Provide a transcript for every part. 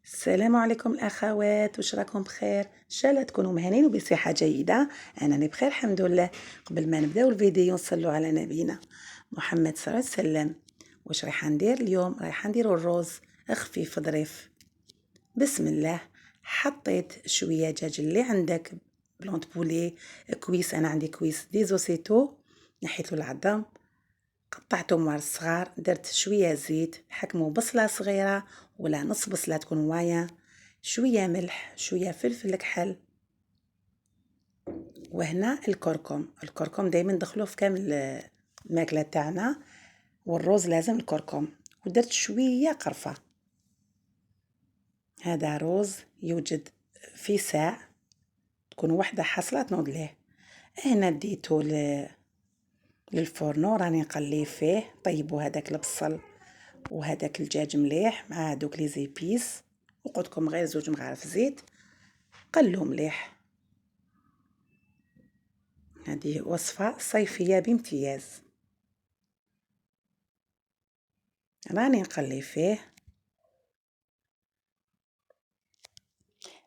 السلام عليكم الأخوات، واش راكم بخير؟ إن شاء الله تكونوا مهنين وبصحة جيدة. أنا بخير الحمد لله. قبل ما نبداو الفيديو نصلوا على نبينا محمد صلى الله عليه وسلم. واش رايحة ندير اليوم؟ رايحة نديرو الرز خفيف ظريف. بسم الله. حطيت شوية دجاج اللي عندك، بلونت بولي، كويس، أنا عندي كويس ديزوسيتو، نحيتو العظم، قطعته موار صغار، درت شوية زيت، حكموا بصلة صغيرة ولا نص بصلة تكون وايا، شوية ملح، شوية فلفل كحل، وهنا الكركم دايما ندخلوه في كامل الماكلة تاعنا، والرز لازم الكركم، ودرت شوية قرفة. هذا رز يوجد في ساع، تكون وحدة حصلة تنوض ليه. هنا ديتو للفرن راني نقليه فيه. طيبوا هذاك البصل وهذاك الدجاج مليح مع هذوك لي زيبيس، وقلتلكم غير 2 مغارف زيت، قلو مليح. هذه وصفة صيفية بامتياز. راني نقلي فيه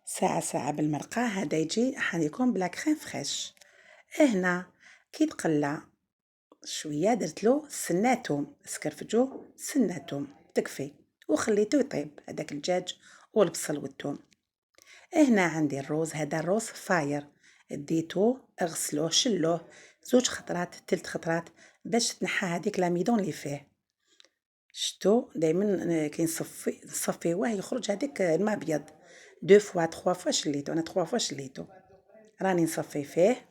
ساعة بالمرقة. هذا يجي حنيكم بلا كريم فريش. هنا كي تقلى شوية درتلو سناتهم سكرفجو، سناتهم تكفي، وخليته يطيب هذاك الدجاج والبصل والثوم. هنا عندي الروز، هذا الروز فاير، ديتو اغسلوه شلوه 2 خطرات 3 خطرات باش تنحى هذيك لاميدون اللي فيه. شتو دائما كي نصفيوه يخرج هذيك الماء ابيض. 2 فوا 3 فوا شليتو، انا 3 فوا شليتو. راني نصفي فيه،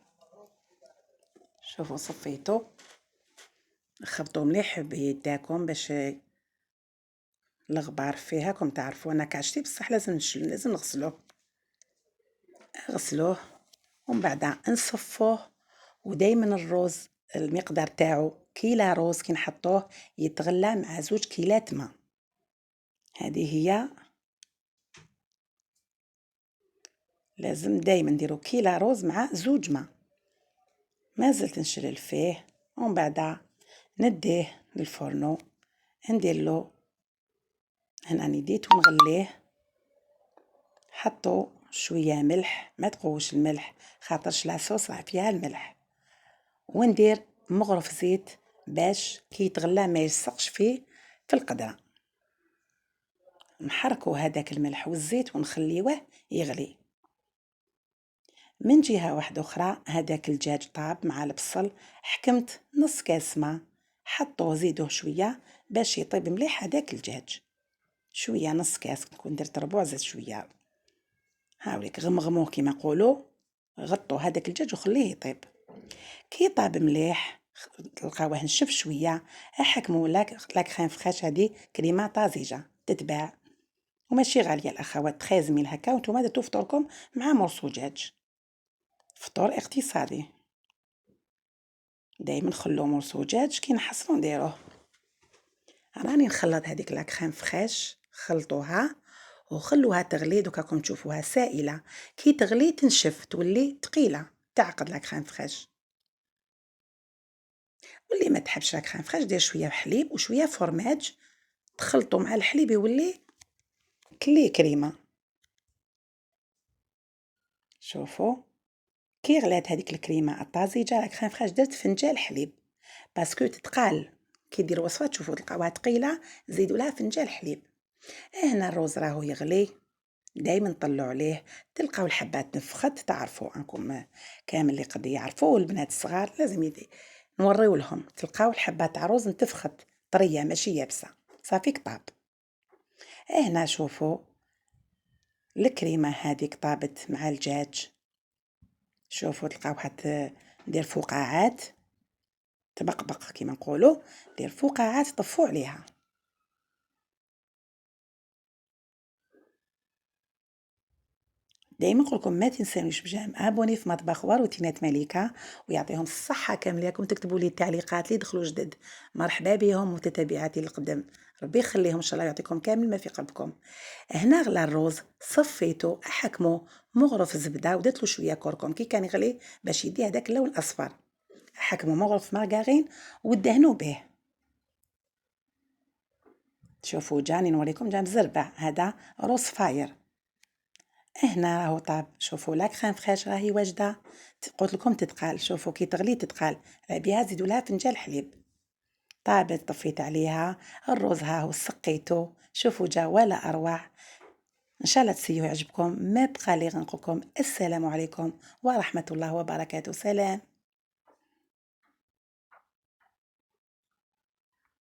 شوفوا صفيتو، خبطو مليح بيداكم باش الغبار فيها. كم تعرفوا انا كعشتي بصح لازم نغسلوه. غسلوه ومن بعد نصفوه. ودايما الروز المقدار تاعو كيلا روز كي نحطوه يتغلى مع 2 كيلات ماء. هذه هي، لازم دايما نديرو كيلا روز مع 2 ماء. ما زلت نشلل فيه ومن بعد نديه للفرنو، ندير له هنا نديت ونغليه. حطوا شويه ملح، ما تقوش الملح خاطرش لاصوص راه فيها الملح، وندير مغرف زيت باش كي يتغلى ما يلصقش فيه في القدره. نحركوا هذاك الملح والزيت ونخليوه يغلي. من جهه واحده اخرى هذاك الدجاج طاب مع البصل، حكمت نص كاس ماء، حطوه زيدوه شويه باش يطيب مليح هذاك الدجاج. شويه نص كاس، كون درت ربع زيد شويه. هاوليك غمغموه كيما نقولوا، غطوا هذاك الدجاج وخليه يطيب. كي طاب مليح تلقاوه نشف شويه، احكموا لا كريم فريش، هذه كريمه طازجه تتباع وماشي غاليه الاخوات، 13 هكا، وانتم درتو فطوركم مع مرصو دجاج، فطور اقتصادي. دائما خلو مرصو دجاج كي نحصلو نديروه. راني نخلط هذيك لا كريم فريش، خلطوها وخلوها تغلي. دوكا راكم تشوفوها سائله، كي تغلي تنشف تولي ثقيله، تعقد لا كريم فريش. واللي ما تحبش لا كريم فريش دير شويه حليب وشويه فرماج، تخلطوا مع الحليب يولي كلي كريمه. شوفوا كي غلات هذيك الكريمه الطازجه، لا كريم فريش درت فنجان حليب باسكو تتقال. كي ديروا وصفه تشوفوا تلقاوها ثقيله، زيدوا لها فنجان حليب. هنا الروز راهو يغلي، دايما طلعوا عليه تلقاو الحبات نفخت. تعرفوا انكم كامل اللي قد يعرفوا، البنات الصغار لازم نوريو لهم. تلقاو الحبات تاع الروز نتفخت طريه ماشي يابسه، صافي طاب. هنا شوفوا الكريمه هذيك طابت مع الدجاج. شوفوا تلقاوها ندير فقاعات، تبقبق كيما نقولوا، دير فقاعات طفوا عليها. دايما نقول لكم ما تنسونيش بجام ابوني في مطبخ وروتينات مليكه، ويعطيهم الصحه كامله. لكم تكتبوا لي التعليقات اللي دخلوا جدد، مرحبا بهم متتبعاتي القدم، ربي يخليهم ان شاء الله، يعطيكم كامل ما في قلبكم. هنا غلا الروز، صفيته، احكمه مغرف زبده ودرت له شويه كركم كي كان يغلي باش يدي هذاك اللون الاصفر. حكموا مغرف مارغرين ودهنوا به. شوفوا جاني نوريكم جا مزربع، هذا روز فاير. هنا راهو طاب، شوفوا لا كريم فريش راهي واجده. قلت لكم تتقال، شوفوا كي تغلي تتقال، على بها زيدوا لها فنجان حليب. طابت، طفيت عليها الروز، ها هو سقيته، شوفوا جا ولا اروع. ان شاء الله تسيو يعجبكم. ما بقى لي غنقولكم السلام عليكم ورحمه الله وبركاته. سلام.